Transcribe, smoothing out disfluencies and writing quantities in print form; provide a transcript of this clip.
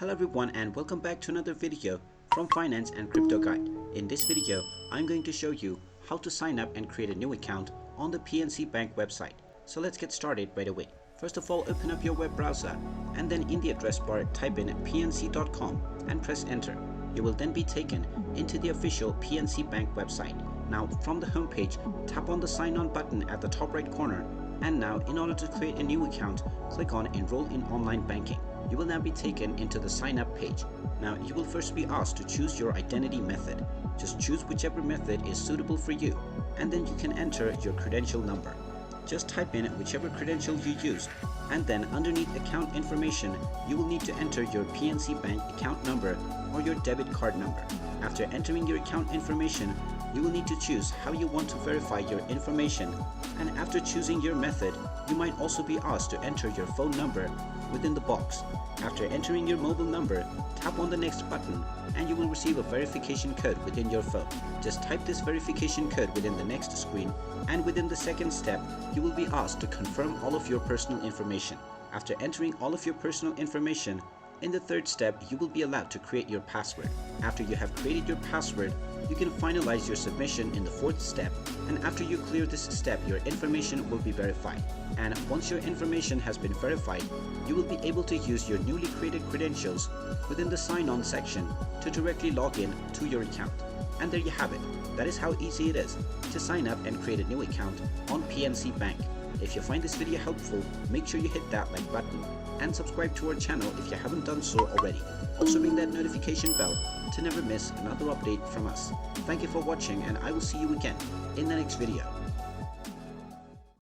Hello everyone and welcome back to another video from Finance and Crypto Guide. In this video, I'm going to show you how to sign up and create a new account on the PNC Bank website. So let's get started right away. First of all, open up your web browser and then in the address bar type in pnc.com and press enter. You will then be taken into the official PNC Bank website. Now from the homepage, tap on the sign on button at the top right corner, and now in order to create a new account, click on enroll in online banking. You will now be taken into the sign up page. Now you will first be asked to choose your identity method. Just choose whichever method is suitable for you, and then you can enter your credential number. Just type in whichever credential you used, and then underneath account information, you will need to enter your PNC Bank account number or your debit card number. After entering your account information, you will need to choose how you want to verify your information, and after choosing your method, you might also be asked to enter your phone number within the box. After entering your mobile number, tap on the next button and you will receive a verification code within your phone. Just type this verification code within the next screen, and within the second step, you will be asked to confirm all of your personal information. After entering all of your personal information, in the third step, you will be allowed to create your password. After you have created your password, you can finalize your submission in the fourth step, and after you clear this step, your information will be verified. And once your information has been verified, you will be able to use your newly created credentials within the sign-on section to directly log in to your account. And there you have it. That is how easy it is to sign up and create a new account on PNC Bank. If you find this video helpful, make sure you hit that like button and subscribe to our channel if you haven't done so already. Also ring that notification bell to never miss another update from us. Thank you for watching, and I will see you again in the next video.